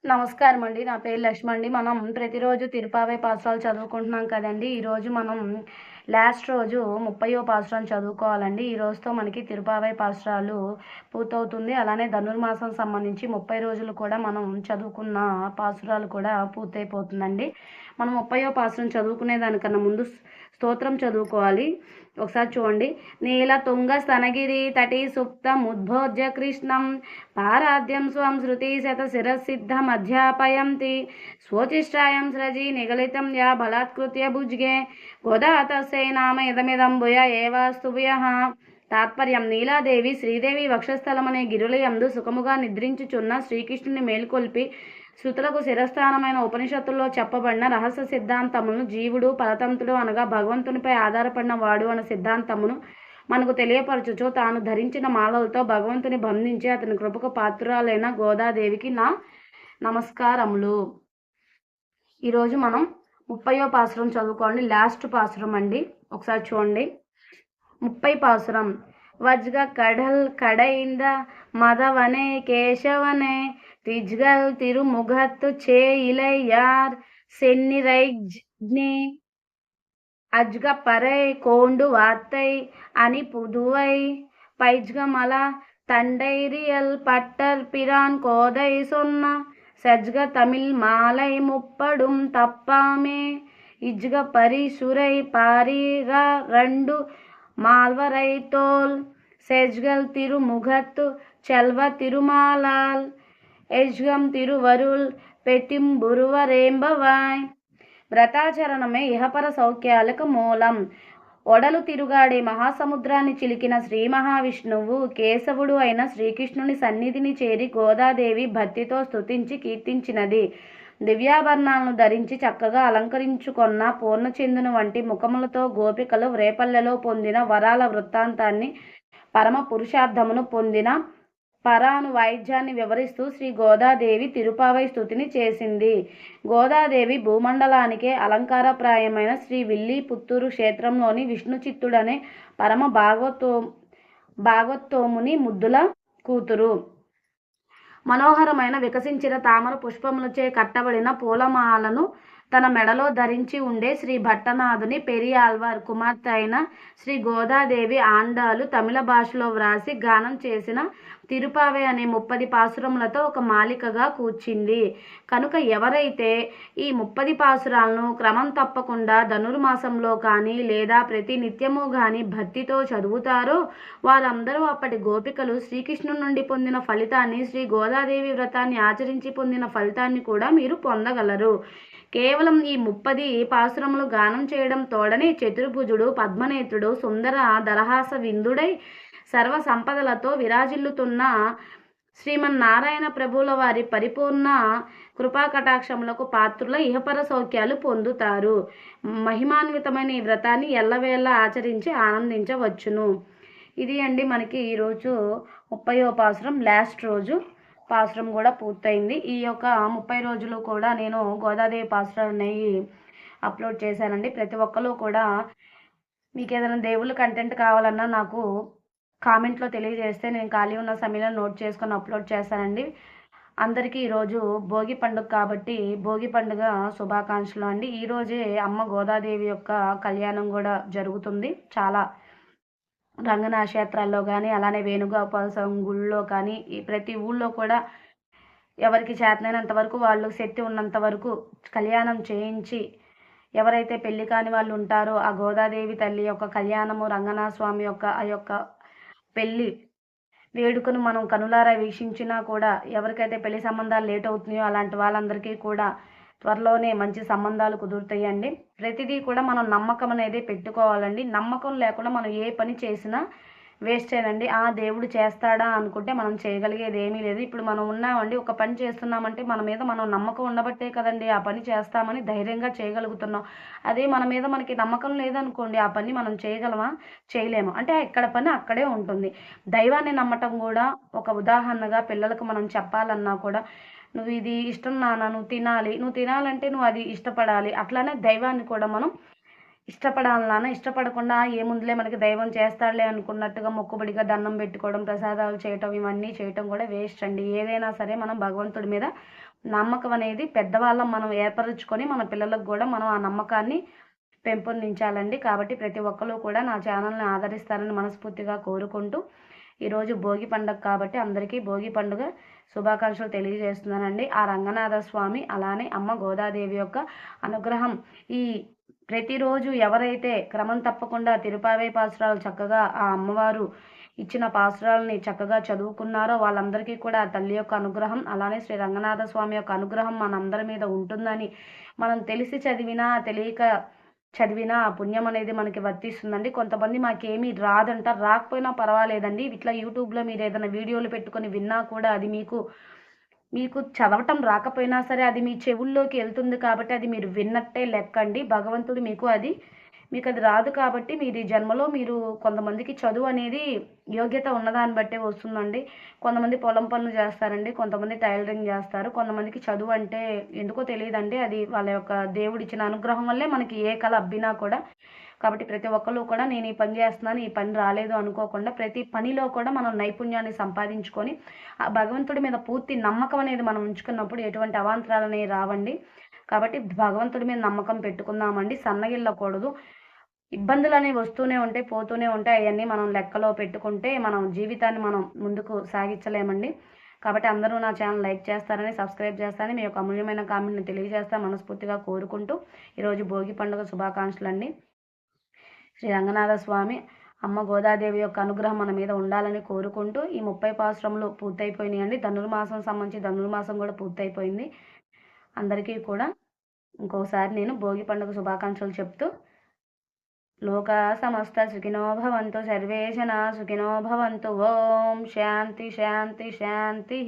నమస్కారం అండి. నా పేరు లక్ష్మి అండి. మనం ప్రతిరోజు తిరుపావై పాసురాలు చదువుకుంటున్నాం కదండీ! ఈరోజు మనం లాస్ట్ రోజు 30వ పాసురం చదువుకోవాలండి. ఈ రోజుతో మనకి తిరుపావై పాసురాలు పూర్తవుతుంది. అలానే ధనుర్మాసం సంబంధించి 30 రోజులు కూడా మనం చదువుకున్న పాసురాలు కూడా పూర్తయిపోతుందండి. మనం 30వ పాసురం చదువుకునే దానికన్నా ముందు స్తోత్రం చదువుకోవాలి. ఒకసారి చూడండి. నీల తుంగ స్తనగిరి తటి సుప్తం ఉద్భోజ్య కృష్ణం పారాద్యం స్వం శృతి శత శిరసిద్ధమధ్యాపయంతి స్వోచిష్టాయం స్రజి నిగలితం యా బలాత్కృత్య భుజ్గే గోదా తస్యై నామ ఇదమిదం భూయ ఏవాస్తు భూయః. తాత్పర్యం: నీలాదేవి శ్రీదేవి వక్షస్థలమనే గిరులయందు సుఖముగా నిద్రించుచున్న శ్రీకృష్ణుని మేల్కొల్పి శృతులకు శిరస్థానమైన ఉపనిషత్తుల్లో చెప్పబడిన రహస్య సిద్ధాంతములను జీవుడు పరతంతుడు అనగా భగవంతునిపై ఆధారపడిన వాడు అనే సిద్ధాంతమును మనకు తెలియపరచుచు తాను ధరించిన మాలలతో భగవంతుని బంధించి అతని కృపకు పాత్రురాలైన గోదాదేవికి నా నమస్కారములు. ఈరోజు మనం 30వ పాసురం చదువుకోండి. లాస్ట్ పాసురం అండి. ఒకసారి చూడండి. 30 పాసురం. వజ్గ కడల్ కడైంద మదవనే కేశవనే திஜ்கள் திருமுகத்து சேயிலையார் சென்னிரைஜ்ஞி அஜ்க பறை கோண்டு வார்த்தை அணி புதுவை பைஜ்கமல தண்டைரியல் பட்டர் பிரான் கோதை சொன்ன சஜ்க தமிழ் மாலை முப்படும் தப்பாமே இஜ்க பரிசுரை பாரிர ரெண்டு மால்வரை தோல் செஜ்கள் திருமுகத்து செல்வ திருமாலால் యజ్గం తిరువరుల్ పెట్టింబురువరేంబవాయ్. వ్రతాచరణమే ఇహపర సౌఖ్యాలకు మూలం. ఒడలు తిరుగాడే మహాసముద్రాన్ని చిలికిన శ్రీ మహావిష్ణువు కేశవుడు అయిన శ్రీకృష్ణుని సన్నిధిని చేరి గోదాదేవి భక్తితో స్తుతించి కీర్తించినది. దివ్యాభరణాలను ధరించి చక్కగా అలంకరించుకొన్న పూర్ణచంద్రుని వంటి ముఖములతో గోపికలు రేపల్లెలో పొందిన వరాల వృత్తాంతాన్ని, పరమ పురుషార్థమును పొందిన పరాను వాయిద్యాన్ని వివరిస్తూ శ్రీ గోదాదేవి తిరుపావై స్తుతిని చేసింది. గోదాదేవి భూమండలానికే అలంకారప్రాయమైన శ్రీ విల్లి పుత్తూరు క్షేత్రంలోని విష్ణుచిత్తుడనే పరమ భాగవతోముని ముద్దుల కూతురు. మనోహరమైన వికసించిన తామర పుష్పములచే కట్టబడిన పూలమాలను తన మెడలో ధరించి ఉండే శ్రీ భట్టనాథుని పెరియాల్వార్ కుమార్తె అయిన శ్రీ గోదాదేవి ఆండాలు తమిళ భాషలో వ్రాసి గానం చేసిన తిరుపావై అనే 30 పాసురములతో ఒక మాలికగా కూర్చింది. కనుక ఎవరైతే ఈ 30 పాసురాలను క్రమం తప్పకుండా ధనుర్మాసంలో కానీ లేదా ప్రతి నిత్యము కానీ భక్తితో చదువుతారో వారందరూ అప్పటి గోపికలు శ్రీకృష్ణుడి నుండి పొందిన ఫలితాన్ని, శ్రీ గోదాదేవి వ్రతాన్ని ఆచరించి పొందిన ఫలితాన్ని కూడా మీరు పొందగలరు. కేవలం ఈ 30 పాసురములు గానం చేయడం తోడని చతుర్భుజుడు పద్మనేత్రుడు సుందర దరహాస విందుడై సర్వ సంపదలతో విరాజిల్లుతున్న శ్రీమన్నారాయణ ప్రభువుల వారి పరిపూర్ణ కృపాకటాక్షములకు పాత్రుల ఇహపర సౌఖ్యాలు పొందుతారు. మహిమాన్వితమైన ఈ వ్రతాన్ని ఎల్లవేళ ఆచరించి ఆనందించవచ్చును. ఇది అండి మనకి ఈరోజు 30వ పాసురం. లాస్ట్ రోజు పాసురం కూడా పూర్తయింది. ఈ యొక్క 30 రోజులు కూడా నేను గోదాదేవి పాసురాలు అనేవి అప్లోడ్ చేశానండి. ప్రతి ఒక్కరు కూడా మీకు ఏదైనా దేవుళ్ళ కంటెంట్ కావాలన్నా నాకు కామెంట్లో తెలియజేస్తే నేను ఖాళీ ఉన్న సమయంలో నోట్ చేసుకొని అప్లోడ్ చేస్తానండి. అందరికీ ఈరోజు భోగి పండుగ కాబట్టి భోగి పండుగ శుభాకాంక్షలు అండి. ఈరోజే అమ్మ గోదాదేవి యొక్క కళ్యాణం కూడా జరుగుతుంది. చాలా రంగనాథ క్షేత్రాల్లో కానీ అలానే వేణుగోపాల స్వామి గుళ్ళో కానీ ప్రతి ఊళ్ళో కూడా ఎవరికి చేతనైనంత వరకు వాళ్ళు శక్తి ఉన్నంత వరకు కళ్యాణం చేయించి ఎవరైతే పెళ్లి కాని వాళ్ళు ఉంటారో ఆ గోదాదేవి తల్లి యొక్క కళ్యాణము, రంగనాథ స్వామి యొక్క ఆ యొక్క పెళ్లి వేడుకను మనం కనులారా వీక్షించినా కూడా ఎవరికైతే పెళ్లి సంబంధాలు లేట్ అవుతున్నాయో అలాంటి వాళ్ళందరికీ కూడా త్వరలోనే మంచి సంబంధాలు కుదురుతాయండి. ప్రతిదీ కూడా మనం నమ్మకం అనేది పెట్టుకోవాలండి. నమ్మకం లేకుండా మనం ఏ పని చేసినా వేస్టేనండి. ఆ దేవుడు చేస్తాడా అనుకుంటే మనం చేయగలిగేది ఏమీ లేదు. ఇప్పుడు మనం ఉన్నామండి, ఒక పని చేస్తున్నామంటే మన మీద మనం నమ్మకం ఉండబట్టే కదండి ఆ పని చేస్తామని ధైర్యంగా చేయగలుగుతున్నాం. అదే మన మీద మనకి నమ్మకం లేదనుకోండి ఆ పని మనం చేయగలమా? చేయలేము. అంటే ఎక్కడ పని అక్కడే ఉంటుంది. దైవాన్ని నమ్మటం కూడా ఒక ఉదాహరణగా పిల్లలకు మనం చెప్పాలన్నా కూడా నువ్వు ఇది ఇష్టం నాన్న, నువ్వు తినాలి, నువ్వు తినాలంటే నువ్వు అది ఇష్టపడాలి. అట్లానే దైవాన్ని కూడా మనం ఇష్టపడాలన్నా ఇష్టపడకుండా ఏముందిలే మనకి దైవం చేస్తాడులే అనుకున్నట్టుగా మొక్కుబడిగా దండం పెట్టుకోవడం, ప్రసాదాలు చేయటం, ఇవన్నీ చేయటం కూడా వేస్ట్ అండి. ఏదైనా సరే మనం భగవంతుడి మీద నమ్మకం అనేది పెద్దవాళ్ళం మనం ఏర్పరచుకొని మన పిల్లలకు కూడా మనం ఆ నమ్మకాన్ని పెంపొందించాలండి. కాబట్టి ప్రతి ఒక్కరు కూడా నా ఛానల్ని ఆదరిస్తారని మనస్ఫూర్తిగా కోరుకుంటూ, ఈరోజు భోగి పండుగ కాబట్టి అందరికీ భోగి పండుగ శుభాకాంక్షలు తెలియజేస్తున్నానండి. ఆ రంగనాథ స్వామి అలానే అమ్మ గోదాదేవి యొక్క అనుగ్రహం ఈ ప్రతిరోజు ఎవరైతే క్రమం తప్పకుండా తిరుపావై పాసురాలు చక్కగా ఆ అమ్మవారు ఇచ్చిన పాసురాలని చక్కగా చదువుకున్నారో వాళ్ళందరికీ కూడా తల్లి యొక్క అనుగ్రహం అలానే శ్రీ రంగనాథ స్వామి యొక్క అనుగ్రహం మనందరి మీద ఉంటుందని, మనం తెలిసి చదివినా తెలియక చదివినా ఆ పుణ్యం అనేది మనకి వర్తిస్తుందండి. కొంతమంది మాకేమీ రాదంటారు, రాకపోయినా పర్వాలేదండి. ఇట్లా యూట్యూబ్లో మీరు ఏదైనా వీడియోలు పెట్టుకొని విన్నా కూడా అది మీకు చదవటం రాకపోయినా సరే అది మీ చెవుల్లోకి వెళ్తుంది కాబట్టి అది మీరు విన్నట్టే లెక్కండి. భగవంతుడు మీకు అది రాదు కాబట్టి మీరు ఈ జన్మలో మీరు కొంతమందికి చదువు అనేది యోగ్యత ఉన్నదాన్ని బట్టే వస్తుందండి. కొంతమంది పొలం పనులు చేస్తారండి, కొంతమంది టైలరింగ్ చేస్తారు, కొంతమందికి చదువు అంటే ఎందుకో తెలియదండి. అది వాళ్ళ యొక్క దేవుడిచ్చిన అనుగ్రహం వల్లే మనకి ఏ కళ అబ్బినా కూడా. కాబట్టి ప్రతి ఒక్కరు కూడా నేను ఈ పని చేస్తున్నాను, ఈ పని రాలేదు అనుకోకుండా ప్రతి పనిలో కూడా మనం నైపుణ్యాన్ని సంపాదించుకొని ఆ భగవంతుడి మీద పూర్తి నమ్మకం అనేది మనం ఉంచుకున్నప్పుడు ఎటువంటి అవాంతరాలు అనేవి రావండి. కాబట్టి భగవంతుడి మీద నమ్మకం పెట్టుకుందామండి, సన్నగిల్లకూడదు. ఇబ్బందులు అనేవి వస్తూనే ఉంటాయి, పోతూనే ఉంటాయి. అవన్నీ మనం లెక్కలో పెట్టుకుంటే మనం జీవితాన్ని మనం ముందుకు సాగించలేమండి. కాబట్టి అందరూ నా ఛానల్ లైక్ చేస్తారని, సబ్స్క్రైబ్ చేస్తారని, మీ యొక్క అమూల్యమైన కామెంట్ని తెలియజేస్తా మనస్ఫూర్తిగా కోరుకుంటూ ఈరోజు భోగి పండుగ శుభాకాంక్షలు అండి. శ్రీ రంగనాథ స్వామి అమ్మ గోదాదేవి యొక్క అనుగ్రహం మన మీద ఉండాలని కోరుకుంటూ ఈ 30 పాసురములు పూర్తయిపోయినాయండి. ధనుర్మాసం సంబంధించి ధనుర్మాసం కూడా పూర్తయిపోయింది. అందరికీ కూడా ఇంకోసారి నేను భోగి పండుగ శుభాకాంక్షలు చెప్తూ, లోకా సమస్త సుఖినో భవంతు, సర్వే జనా సుఖినో భవంతు. ఓం శాంతి శాంతి శాంతి.